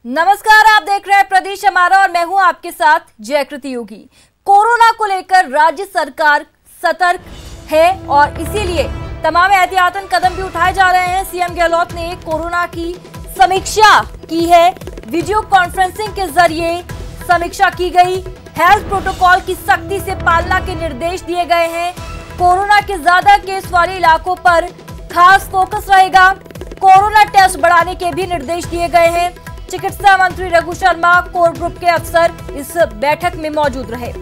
नमस्कार, आप देख रहे हैं प्रदेश हमारा और मैं हूं आपके साथ जयकृति योगी। कोरोना को लेकर राज्य सरकार सतर्क है और इसीलिए तमाम एहतियातन कदम भी उठाए जा रहे हैं। सीएम गहलोत ने कोरोना की समीक्षा की है, वीडियो कॉन्फ्रेंसिंग के जरिए समीक्षा की गई। हेल्थ प्रोटोकॉल की सख्ती से पालना के निर्देश दिए गए हैं। कोरोना के ज्यादा केस वाले इलाकों पर खास फोकस रहेगा। कोरोना टेस्ट बढ़ाने के भी निर्देश दिए गए हैं। चिकित्सा मंत्री रघु शर्मा, कोर ग्रुप के अफसर इस बैठक में मौजूद रहे।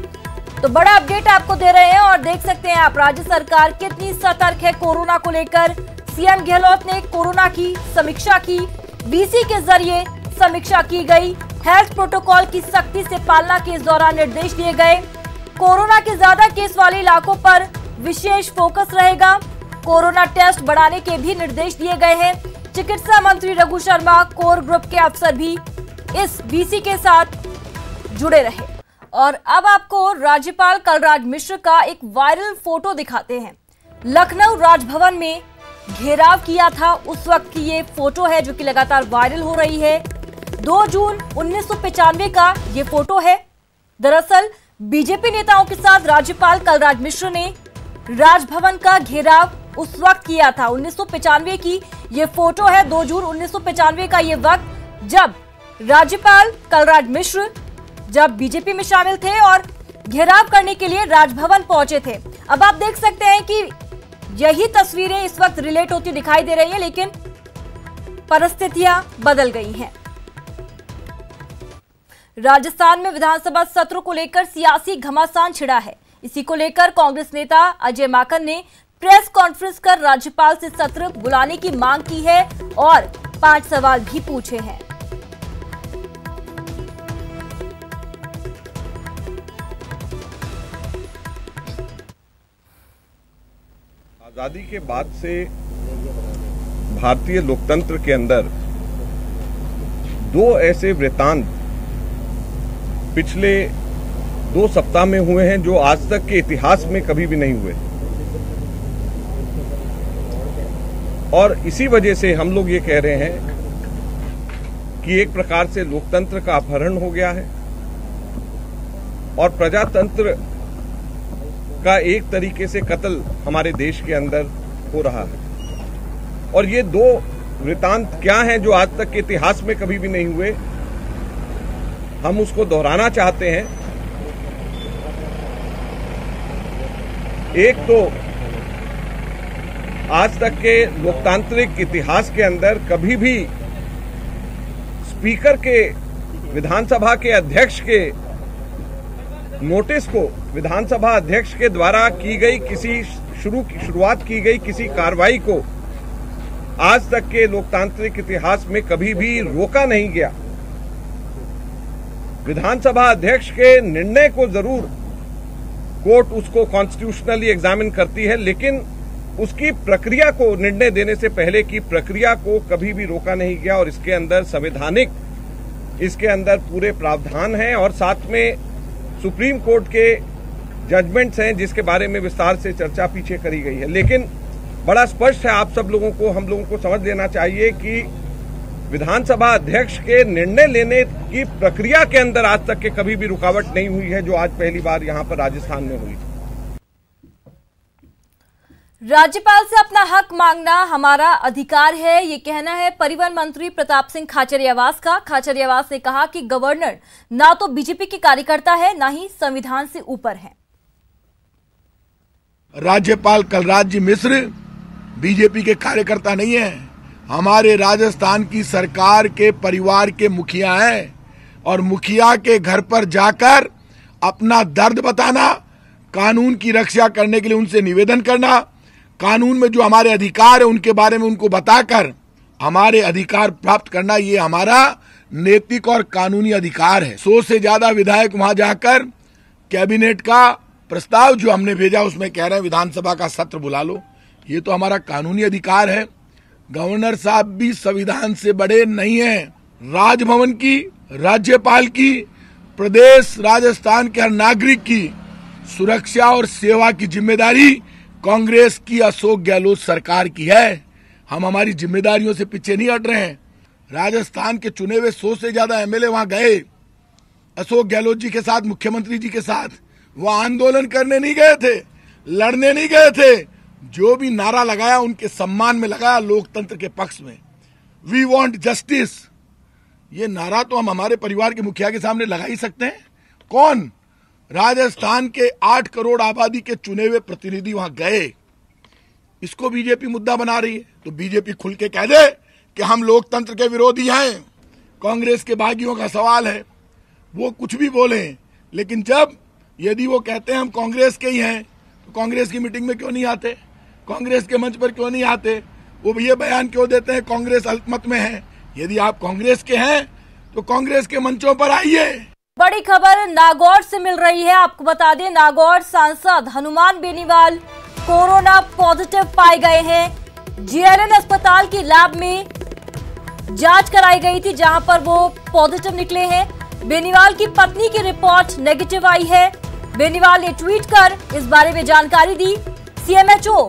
तो बड़ा अपडेट आपको दे रहे हैं और देख सकते हैं आप राज्य सरकार कितनी सतर्क है कोरोना को लेकर। सीएम गहलोत ने कोरोना की समीक्षा की, वीसी के जरिए समीक्षा की गई। हेल्थ प्रोटोकॉल की सख्ती से पालना के इस दौरान निर्देश दिए गए। कोरोना के ज्यादा केस वाले इलाकों पर विशेष फोकस रहेगा। कोरोना टेस्ट बढ़ाने के भी निर्देश दिए गए हैं। चिकित्सा मंत्री रघु शर्मा, कोर ग्रुप के अफसर भी इस वीसी के साथ जुड़े रहे। और अब आपको राज्यपाल कलराज मिश्र का एक वायरल फोटो दिखाते हैं। लखनऊ राजभवन में घेराव किया था, उस वक्त की ये फोटो है जो कि लगातार वायरल हो रही है। 2 जून 1995 का ये फोटो है। दरअसल बीजेपी नेताओं के साथ राज्यपाल कलराज मिश्र ने राजभवन का घेराव उस वक्त किया था। 1995 की ये फोटो है, 2 जून 1995 का ये वक्त जब राज्यपाल कलराज मिश्र जब बीजेपी में शामिल थे और घेराव करने के लिए राजभवन पहुंचे थे। अब आप देख सकते हैं कि यही तस्वीरें इस वक्त रिलेट होती दिखाई दे रही है, लेकिन परिस्थितियां बदल गई हैं। राजस्थान में विधानसभा सत्र को लेकर सियासी घमासान छिड़ा है। इसी को लेकर कांग्रेस नेता अजय माकन ने प्रेस कॉन्फ्रेंस कर राज्यपाल से सत्र बुलाने की मांग की है और 5 सवाल भी पूछे हैं। आजादी के बाद से भारतीय लोकतंत्र के अंदर 2 ऐसे वृतांत पिछले 2 सप्ताह में हुए हैं जो आज तक के इतिहास में कभी भी नहीं हुए। और इसी वजह से हम लोग ये कह रहे हैं कि एक प्रकार से लोकतंत्र का अपहरण हो गया है और प्रजातंत्र का एक तरीके से कत्ल हमारे देश के अंदर हो रहा है। और ये 2 वृतांत क्या हैं जो आज तक के इतिहास में कभी भी नहीं हुए, हम उसको दोहराना चाहते हैं। एक तो आज तक के लोकतांत्रिक इतिहास के अंदर कभी भी स्पीकर के, विधानसभा के अध्यक्ष के नोटिस को विधानसभा अध्यक्ष के द्वारा की गई किसी शुरुआत की गई किसी कार्रवाई को आज तक के लोकतांत्रिक इतिहास में कभी भी रोका नहीं गया। विधानसभा अध्यक्ष के निर्णय को जरूर कोर्ट उसको कॉन्स्टिट्यूशनली एग्जामिन करती है, लेकिन उसकी प्रक्रिया को, निर्णय देने से पहले की प्रक्रिया को कभी भी रोका नहीं गया। और इसके अंदर संवैधानिक, इसके अंदर पूरे प्रावधान हैं और साथ में सुप्रीम कोर्ट के जजमेंट्स हैं जिसके बारे में विस्तार से चर्चा पीछे करी गई है। लेकिन बड़ा स्पष्ट है, आप सब लोगों को, हम लोगों को समझ लेना चाहिए कि विधानसभा अध्यक्ष के निर्णय लेने की प्रक्रिया के अंदर आज तक के कभी भी रुकावट नहीं हुई है, जो आज पहली बार यहां पर राजस्थान में हुई। राज्यपाल से अपना हक मांगना हमारा अधिकार है, ये कहना है परिवहन मंत्री प्रताप सिंह खाचरियावास का। खाचरियावास ने कहा कि गवर्नर ना तो बीजेपी के कार्यकर्ता है, ना ही संविधान से ऊपर है। राज्यपाल कलराज जी मिश्र बीजेपी के कार्यकर्ता नहीं है, हमारे राजस्थान की सरकार के परिवार के मुखिया हैं और मुखिया के घर पर जाकर अपना दर्द बताना, कानून की रक्षा करने के लिए उनसे निवेदन करना, कानून में जो हमारे अधिकार है उनके बारे में उनको बताकर हमारे अधिकार प्राप्त करना, ये हमारा नैतिक और कानूनी अधिकार है। 100 से ज्यादा विधायक वहां जाकर कैबिनेट का प्रस्ताव जो हमने भेजा उसमें कह रहे हैं विधानसभा का सत्र बुला लो, ये तो हमारा कानूनी अधिकार है। गवर्नर साहब भी संविधान से बड़े नहीं हैं। राजभवन की, राज्यपाल की, प्रदेश राजस्थान के हर नागरिक की सुरक्षा और सेवा की जिम्मेदारी कांग्रेस की अशोक गहलोत सरकार की है। हम हमारी जिम्मेदारियों से पीछे नहीं हट रहे हैं। राजस्थान के चुने हुए 100 से ज्यादा एमएलए वहां गए, अशोक गहलोत जी के साथ, मुख्यमंत्री जी के साथ। वो आंदोलन करने नहीं गए थे, लड़ने नहीं गए थे। जो भी नारा लगाया उनके सम्मान में लगाया, लोकतंत्र के पक्ष में। वी वांट जस्टिस, ये नारा तो हम हमारे परिवार के मुखिया के सामने लगा ही सकते हैं। कौन? राजस्थान के 8 करोड़ आबादी के चुने हुए प्रतिनिधि वहां गए। इसको बीजेपी मुद्दा बना रही है, तो बीजेपी खुल के कह दे कि हम लोकतंत्र के विरोधी हैं। कांग्रेस के बागियों का सवाल है, वो कुछ भी बोले, लेकिन जब यदि वो कहते हैं हम कांग्रेस के ही हैं, तो कांग्रेस की मीटिंग में क्यों नहीं आते? कांग्रेस के मंच पर क्यों नहीं आते? वो ये बयान क्यों देते हैं कांग्रेस अल्पमत में है? यदि आप कांग्रेस के हैं तो कांग्रेस के मंचों पर आइए। बड़ी खबर नागौर से मिल रही है। आपको बता दें, नागौर सांसद हनुमान बेनीवाल कोरोना पॉजिटिव पाए गए हैं। जीएलएन अस्पताल की लैब में जांच कराई गई थी, जहां पर वो पॉजिटिव निकले हैं। बेनीवाल की पत्नी की रिपोर्ट नेगेटिव आई है। बेनीवाल ने ट्वीट कर इस बारे में जानकारी दी। सीएमएचओ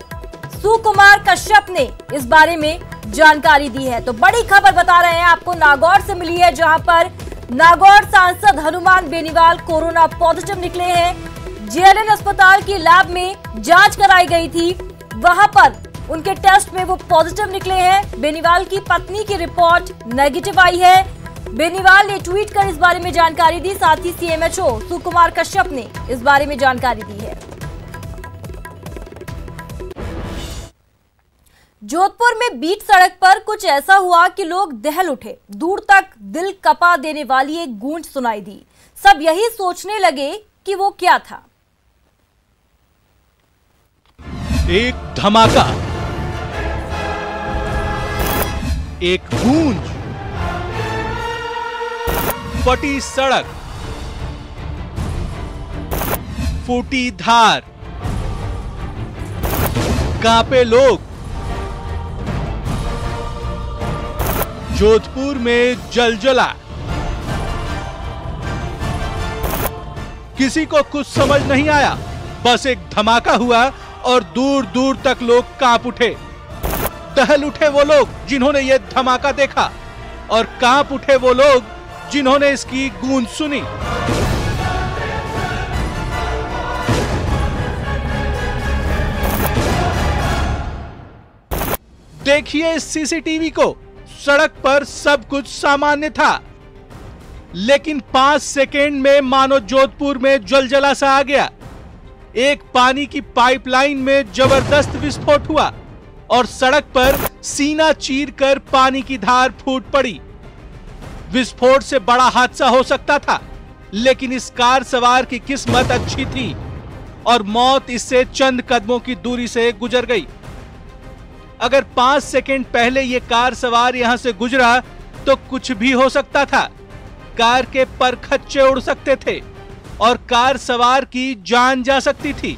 सुकुमार कश्यप ने इस बारे में जानकारी दी है। तो बड़ी खबर बता रहे हैं आपको, नागौर से मिली है, जहां पर नागौर सांसद हनुमान बेनीवाल कोरोना पॉजिटिव निकले हैं। जीएलएन अस्पताल की लैब में जांच कराई गई थी, वहां पर उनके टेस्ट में वो पॉजिटिव निकले हैं। बेनीवाल की पत्नी की रिपोर्ट नेगेटिव आई है। बेनीवाल ने ट्वीट कर इस बारे में जानकारी दी। साथ ही सीएमएचओ सुकुमार कश्यप ने इस बारे में जानकारी दी है। जोधपुर में बीच सड़क पर कुछ ऐसा हुआ कि लोग दहल उठे। दूर तक दिल कपा देने वाली एक गूंज सुनाई दी। सब यही सोचने लगे कि वो क्या था। एक धमाका, एक गूंज, फटी सड़क, फूटी धार, कांपे लोग। जोधपुर में जलजला। किसी को कुछ समझ नहीं आया, बस एक धमाका हुआ और दूर दूर तक लोग कांप उठे। दहल उठे वो लोग जिन्होंने ये धमाका देखा, और कांप उठे वो लोग जिन्होंने इसकी गूंज सुनी। देखिए इस सीसीटीवी को। सड़क पर सब कुछ सामान्य था, लेकिन 5 सेकेंड में मानो जोधपुर में जलजला सा आ गया। एक पानी की पाइपलाइन में जबरदस्त विस्फोट हुआ और सड़क पर सीना चीरकर पानी की धार फूट पड़ी। विस्फोट से बड़ा हादसा हो सकता था, लेकिन इस कार सवार की किस्मत अच्छी थी और मौत इससे चंद कदमों की दूरी से गुजर गई। अगर 5 सेकेंड पहले ये कार सवार यहां से गुजरा तो कुछ भी हो सकता था। कार के परखच्चे उड़ सकते थे और कार सवार की जान जा सकती थी,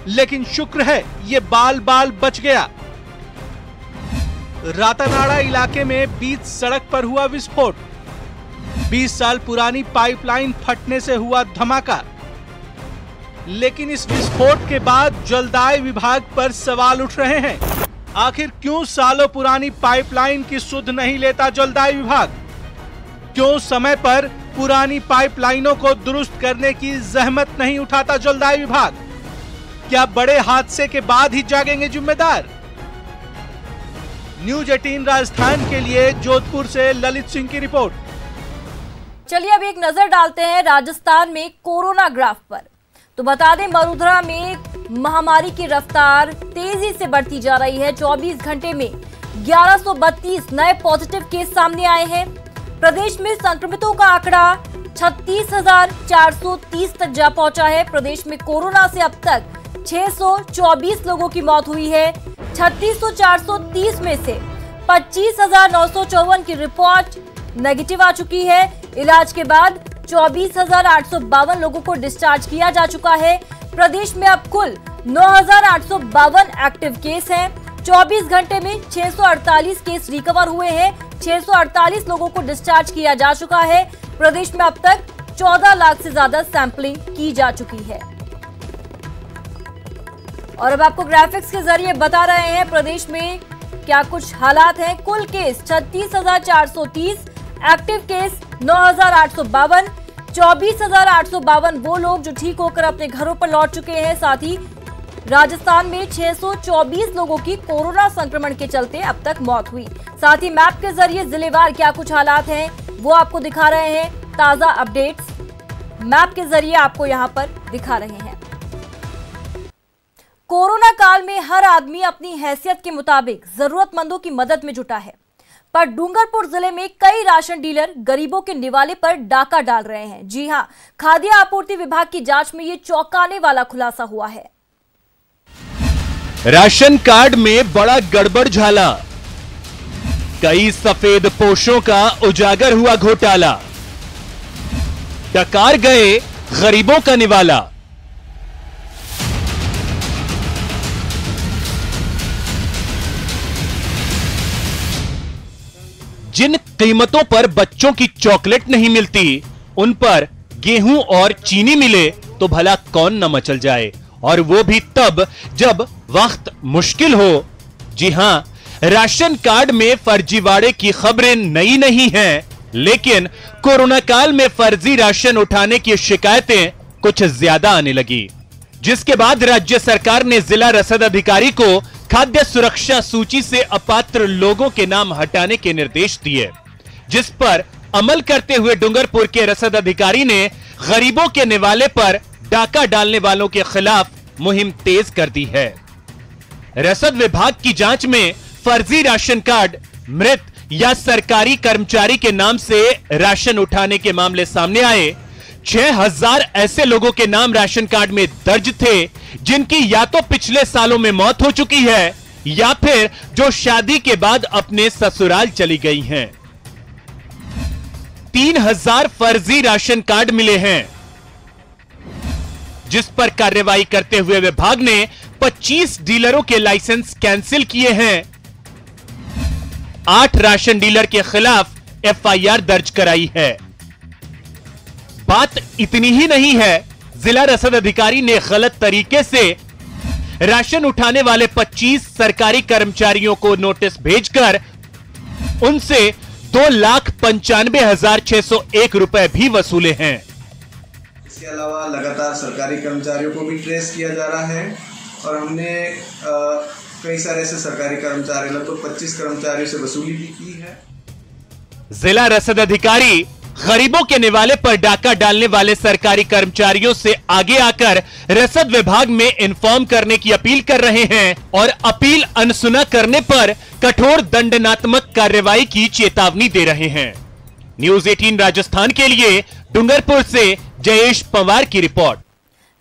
लेकिन शुक्र है ये बाल बाल बच गया। रातानाड़ा इलाके में बीच सड़क पर हुआ विस्फोट। 20 साल पुरानी पाइपलाइन फटने से हुआ धमाका, लेकिन इस विस्फोट के बाद जलदाय विभाग पर सवाल उठ रहे हैं। आखिर क्यों सालों पुरानी पाइपलाइन की सुध नहीं लेता जलदाय विभाग? क्यों समय पर पुरानी पाइपलाइनों को दुरुस्त करने की जहमत नहीं उठाता जलदाय विभाग? क्या बड़े हादसे के बाद ही जागेंगे जिम्मेदार? न्यूज 18 राजस्थान के लिए जोधपुर से ललित सिंह की रिपोर्ट। चलिए अब एक नजर डालते हैं राजस्थान में कोरोना ग्राफ पर। तो बता दें, वडोदरा में महामारी की रफ्तार तेजी से बढ़ती जा रही है। 24 घंटे में 1132 नए पॉजिटिव केस सामने आए हैं। प्रदेश में संक्रमितों का आंकड़ा 36,430 तक जा पहुंचा है। प्रदेश में कोरोना से अब तक 624 लोगों की मौत हुई है। 36,430 में से 25,954 की रिपोर्ट नेगेटिव आ चुकी है। इलाज के बाद 24,852 लोगों को डिस्चार्ज किया जा चुका है। प्रदेश में अब कुल 9,852 एक्टिव केस हैं। 24 घंटे में 648 केस रिकवर हुए हैं। 648 लोगों को डिस्चार्ज किया जा चुका है। प्रदेश में अब तक 14 लाख से ज्यादा सैंपलिंग की जा चुकी है। और अब आपको ग्राफिक्स के जरिए बता रहे हैं प्रदेश में क्या कुछ हालात हैं। कुल केस 36,430, एक्टिव केस 9,852, 24,852 वो लोग जो ठीक होकर अपने घरों पर लौट चुके हैं। साथ ही राजस्थान में 624 लोगों की कोरोना संक्रमण के चलते अब तक मौत हुई। साथ ही मैप के जरिए जिलेवार क्या कुछ हालात हैं वो आपको दिखा रहे हैं। ताजा अपडेट्स मैप के जरिए आपको यहां पर दिखा रहे हैं। कोरोना काल में हर आदमी अपनी हैसियत के मुताबिक जरूरतमंदों की मदद में जुटा है, पर डूंगरपुर जिले में कई राशन डीलर गरीबों के निवाले पर डाका डाल रहे हैं। जी हां, खाद्य आपूर्ति विभाग की जांच में ये चौंकाने वाला खुलासा हुआ है। राशन कार्ड में बड़ा गड़बड़ झाला, कई सफेद पोशों का उजागर हुआ घोटाला, डकार गए गरीबों का निवाला। जिन कीमतों पर बच्चों की चॉकलेट नहीं मिलती, उन पर गेहूं और चीनी मिले तो भला कौन न मचल जाए, और वो भी तब जब वक्त मुश्किल हो। जी हां, राशन कार्ड में फर्जीवाड़े की खबरें नई नहीं हैं, लेकिन कोरोना काल में फर्जी राशन उठाने की शिकायतें कुछ ज्यादा आने लगी, जिसके बाद राज्य सरकार ने जिला रसद अधिकारी को खाद्य सुरक्षा सूची से अपात्र लोगों के नाम हटाने के निर्देश दिए, जिस पर अमल करते हुए डूंगरपुर के रसद अधिकारी ने गरीबों के निवाले पर डाका डालने वालों के खिलाफ मुहिम तेज कर दी है। रसद विभाग की जांच में फर्जी राशन कार्ड, मृत या सरकारी कर्मचारी के नाम से राशन उठाने के मामले सामने आए। 6,000 ऐसे लोगों के नाम राशन कार्ड में दर्ज थे जिनकी या तो पिछले सालों में मौत हो चुकी है या फिर जो शादी के बाद अपने ससुराल चली गई हैं। 3,000 फर्जी राशन कार्ड मिले हैं, जिस पर कार्रवाई करते हुए विभाग ने 25 डीलरों के लाइसेंस कैंसिल किए हैं। 8 राशन डीलर के खिलाफ एफआईआर दर्ज कराई है। बात इतनी ही नहीं है, जिला रसद अधिकारी ने गलत तरीके से राशन उठाने वाले 25 सरकारी कर्मचारियों को नोटिस भेजकर उनसे 2,95,601 रुपए भी वसूले हैं। इसके अलावा लगातार सरकारी कर्मचारियों को भी ट्रेस किया जा रहा है और हमने कई सारे ऐसे सरकारी कर्मचारी, लगभग 25 कर्मचारियों से वसूली भी की है। जिला रसद अधिकारी गरीबों के निवाले पर डाका डालने वाले सरकारी कर्मचारियों से आगे आकर रसद विभाग में इन्फॉर्म करने की अपील कर रहे हैं और अपील अनसुना करने पर कठोर दंडात्मक कार्रवाई की चेतावनी दे रहे हैं। न्यूज़ 18 राजस्थान के लिए डूंगरपुर से जयेश पवार की रिपोर्ट।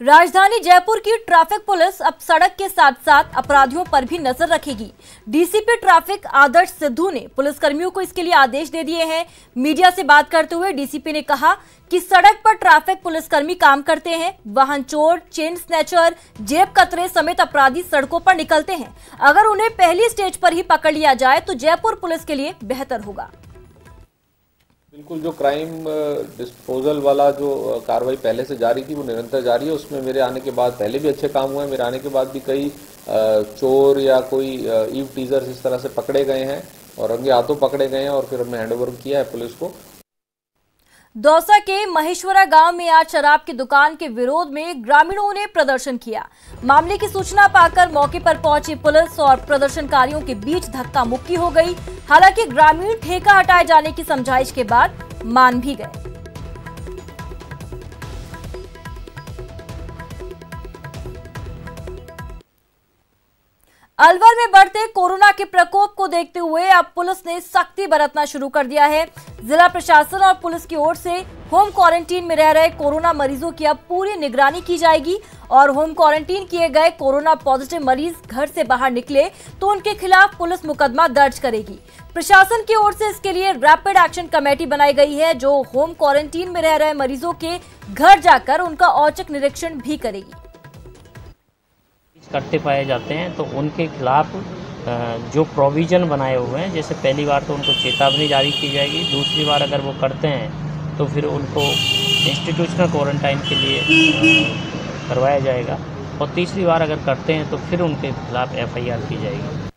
राजधानी जयपुर की ट्रैफिक पुलिस अब सड़क के साथ साथ अपराधियों पर भी नजर रखेगी। डीसीपी ट्रैफिक आदर्श सिद्धू ने पुलिसकर्मियों को इसके लिए आदेश दे दिए हैं। मीडिया से बात करते हुए डीसीपी ने कहा कि सड़क पर ट्रैफिक पुलिसकर्मी काम करते हैं। वाहन चोर, चेन स्नैचर, जेब कतरे समेत अपराधी सड़कों पर निकलते हैं। अगर उन्हें पहली स्टेज पर ही पकड़ लिया जाए तो जयपुर पुलिस के लिए बेहतर होगा। बिल्कुल, जो क्राइम डिस्पोजल वाला जो कार्रवाई पहले से जारी थी वो निरंतर जारी है। उसमें मेरे आने के बाद पहले भी अच्छे काम हुए हैं। मेरे आने के बाद भी कई चोर या कोई ईव टीजर्स इस तरह से पकड़े गए हैं और रंगे हाथों पकड़े गए हैं और फिर हमने हैंडओवर किया है पुलिस को। दौसा के महेश्वरा गांव में आज शराब की दुकान के विरोध में ग्रामीणों ने प्रदर्शन किया। मामले की सूचना पाकर मौके पर पहुंची पुलिस और प्रदर्शनकारियों के बीच धक्का मुक्की हो गई। हालांकि ग्रामीण ठेका हटाए जाने की समझाइश के बाद मान भी गए। अलवर में बढ़ते कोरोना के प्रकोप को देखते हुए अब पुलिस ने सख्ती बरतना शुरू कर दिया है। जिला प्रशासन और पुलिस की ओर से होम क्वारंटीन में रह रहे कोरोना मरीजों की अब पूरी निगरानी की जाएगी और होम क्वारंटीन किए गए कोरोना पॉजिटिव मरीज घर से बाहर निकले तो उनके खिलाफ पुलिस मुकदमा दर्ज करेगी। प्रशासन की ओर से इसके लिए रैपिड एक्शन कमेटी बनाई गई है, जो होम क्वारंटीन में रह रहे मरीजों के घर जाकर उनका औचक निरीक्षण भी करेगी। करते पाए जाते हैं तो उनके खिलाफ जो प्रोविज़न बनाए हुए हैं, जैसे पहली बार तो उनको चेतावनी जारी की जाएगी, दूसरी बार अगर वो करते हैं तो फिर उनको इंस्टीट्यूशनल क्वारंटाइन के लिए करवाया जाएगा और तीसरी बार अगर करते हैं तो फिर उनके खिलाफ एफआईआर की जाएगी।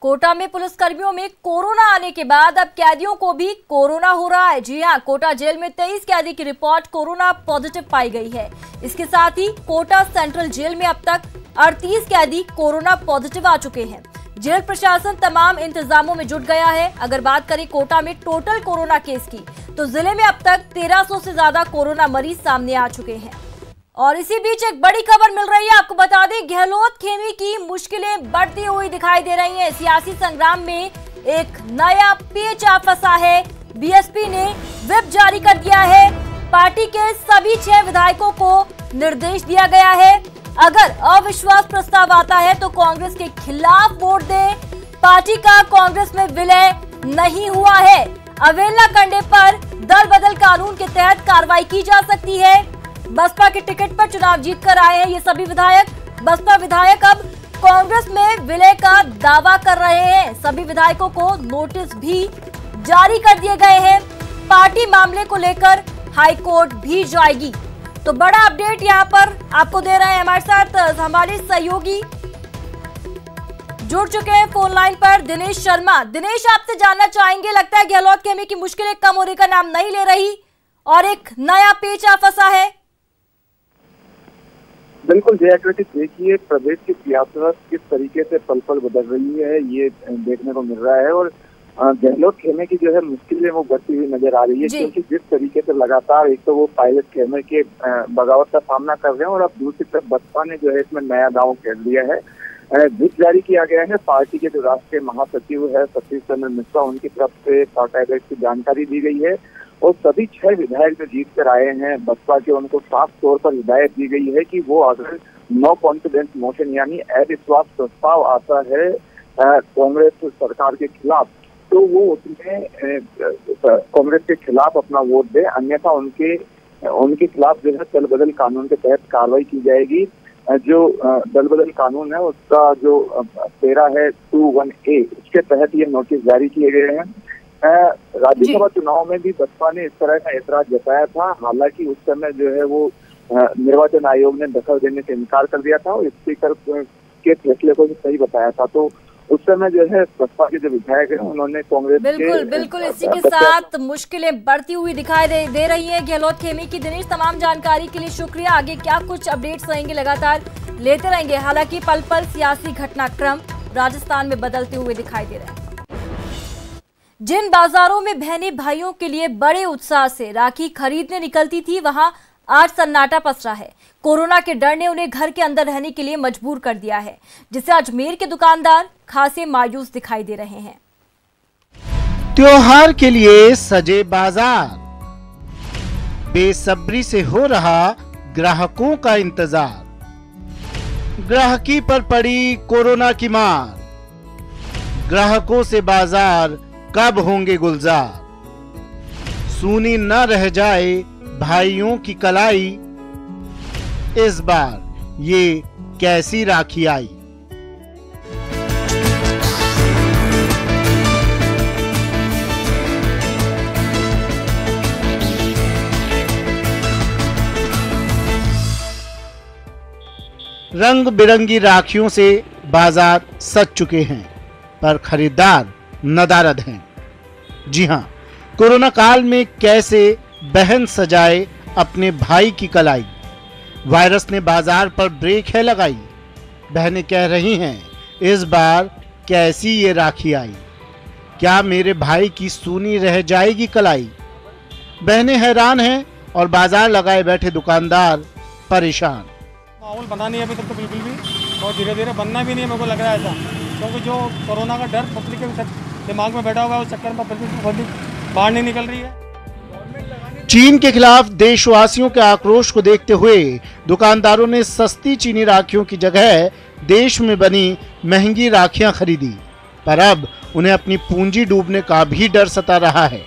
कोटा में पुलिसकर्मियों में कोरोना आने के बाद अब कैदियों को भी कोरोना हो रहा है। जी हां, कोटा जेल में 23 कैदी की रिपोर्ट कोरोना पॉजिटिव पाई गई है। इसके साथ ही कोटा सेंट्रल जेल में अब तक 38 कैदी कोरोना पॉजिटिव आ चुके हैं। जेल प्रशासन तमाम इंतजामों में जुट गया है। अगर बात करें कोटा में टोटल कोरोना केस की, तो जिले में अब तक 1300 से ज्यादा कोरोना मरीज सामने आ चुके हैं। और इसी बीच एक बड़ी खबर मिल रही है। आपको बता दें, गहलोत खेमे की मुश्किलें बढ़ती हुई दिखाई दे रही हैं। सियासी संग्राम में एक नया पेच आ फंसा है। बीएसपी ने व्हिप जारी कर दिया है। पार्टी के सभी 6 विधायकों को निर्देश दिया गया है, अगर अविश्वास प्रस्ताव आता है तो कांग्रेस के खिलाफ वोट दें। पार्टी का कांग्रेस में विलय नहीं हुआ है। अवहेलना करने पर दल बदल कानून के तहत कार्रवाई की जा सकती है। बसपा के टिकट पर चुनाव जीतकर आए हैं ये सभी विधायक। बसपा विधायक अब कांग्रेस में विलय का दावा कर रहे हैं। सभी विधायकों को नोटिस भी जारी कर दिए गए हैं। पार्टी मामले को लेकर हाईकोर्ट भी जाएगी। तो बड़ा अपडेट यहां पर आपको दे रहे हैं। हमारे साथ हमारे सहयोगी जुड़ चुके हैं फोन लाइन पर, दिनेश शर्मा। दिनेश, आपसे जानना चाहेंगे, लगता है गहलोत खेमे की मुश्किलें कम होने का नाम नहीं ले रही और एक नया पेच आ फंसा है। बिल्कुल जयाकृति, देखिए प्रदेश की सियासत किस तरीके से पल पल बदल रही है ये देखने को मिल रहा है। और गहलोत खेमे की जो है मुश्किलें वो बढ़ती हुई नजर आ रही है, क्योंकि जिस तरीके से लगातार एक तो वो पायलट खेमे के बगावत का सामना कर रहे हैं और अब दूसरी तरफ बसपा ने जो है इसमें नया दांव खेल दिया है। व्हिप जारी किया गया है। पार्टी के जो राष्ट्रीय महासचिव है सतीश चंद्र मिश्रा, उनकी तरफ से पार्टी की जानकारी दी गई है और सभी 6 विधायक जो जीत कर आए हैं बसपा के, उनको साफ तौर पर हिदायत दी गई है कि वो अगर नो कॉन्फिडेंस मोशन यानी अविश्वास प्रस्ताव आता है कांग्रेस सरकार के खिलाफ, तो वो उसमें कांग्रेस के खिलाफ अपना वोट दे, अन्यथा उनके खिलाफ जो है दल बदल कानून के तहत कार्रवाई की जाएगी। जो दल बदल कानून है उसका जो पेरा है 21A, उसके तहत ये नोटिस जारी किए गए हैं। राज्यसभा चुनाव में भी बसपा ने इस तरह का ऐतराज जताया था, हालांकि उस समय जो है वो निर्वाचन आयोग ने दखल देने से इनकार कर दिया था और स्पीकर के फैसले को भी सही बताया था। तो उस समय जो है बसपा के जो विधायक हैं उन्होंने कांग्रेस बिल्कुल इसी के साथ मुश्किलें बढ़ती हुई दिखाई दे रही है गहलोत खेमे की। दिनेश, तमाम जानकारी के लिए शुक्रिया। आगे क्या कुछ अपडेट्स रहेंगे लगातार लेते रहेंगे। हालांकि पल पल सियासी घटनाक्रम राजस्थान में बदलते हुए दिखाई दे रहे हैं। जिन बाजारों में बहनें भाइयों के लिए बड़े उत्साह से राखी खरीदने निकलती थी, वहां आज सन्नाटा पसरा है। कोरोना के डर ने उन्हें घर के अंदर रहने के लिए मजबूर कर दिया है, जिससे अजमेर के दुकानदार खासे मायूस दिखाई दे रहे हैं। त्योहार के लिए सजे बाजार, बेसब्री से हो रहा ग्राहकों का इंतजार। ग्राहकी पर पड़ी कोरोना की मार, ग्राहकों से बाजार कब होंगे गुलजार। सूनी न रह जाए भाइयों की कलाई, इस बार ये कैसी राखी आई। रंग बिरंगी राखियों से बाजार सज चुके हैं, पर खरीदार नदारद हैं। जी हां, कोरोना काल में कैसे बहन सजाए अपने भाई की कलाई। वायरस ने बाजार पर ब्रेक है लगाई। बहनें कह रही हैं, इस बार कैसी ये राखी आई, क्या मेरे भाई की सूनी रह जाएगी कलाई। बहनें हैरान हैं और बाजार लगाए बैठे दुकानदार परेशान। माहौल बना नहीं है अभी तक तो बिल्कुल भी, और धीरे धीरे बनना भी नहीं है, मेरे को लग रहा है ऐसा, क्योंकि जो कोरोना का डर पब्लिक के दिमाग में बैठा हुआ है उस चक्कर में पब्लिक बाहर नहीं निकल रही है। चीन के खिलाफ देशवासियों के आक्रोश को देखते हुए दुकानदारों ने सस्ती चीनी राखियों की जगह देश में बनी महंगी राखियां खरीदी, पर अब उन्हें अपनी पूंजी डूबने का भी डर सता रहा है।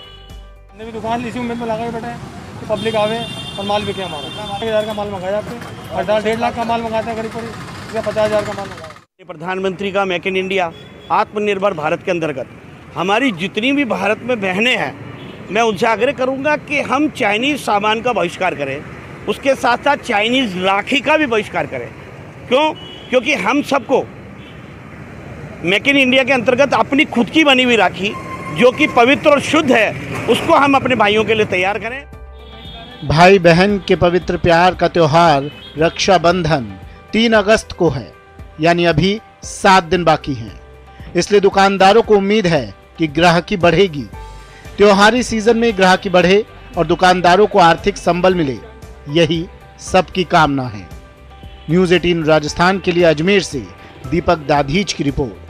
भी दुकान इसी उम्मीद में लगा बैठे हैं कि पब्लिक आवे और माल बिके। हमारा 1000 का माल मंगाया आपके, और 1.5 लाख का माल मंगाते हैं, करीब 50,000 का माल मंगाया। प्रधानमंत्री का मेक इन इंडिया आत्मनिर्भर भारत के अंतर्गत हमारी जितनी भी भारत में बहनें हैं, मैं उनसे आग्रह करूंगा कि हम चाइनीज़ सामान का बहिष्कार करें, उसके साथ साथ चाइनीज़ राखी का भी बहिष्कार करें। क्यों? क्योंकि हम सबको मेक इन इंडिया के अंतर्गत अपनी खुद की बनी हुई राखी जो कि पवित्र और शुद्ध है, उसको हम अपने भाइयों के लिए तैयार करें। भाई बहन के पवित्र प्यार का त्योहार रक्षाबंधन 3 अगस्त को है, यानी अभी 7 दिन बाकी हैं। इसलिए दुकानदारों को उम्मीद है कि ग्राहकी बढ़ेगी। त्योहारी सीजन में ग्राहकी बढ़े और दुकानदारों को आर्थिक संबल मिले, यही सबकी कामना है। न्यूज़ 18 राजस्थान के लिए अजमेर से दीपक दाधीच की रिपोर्ट।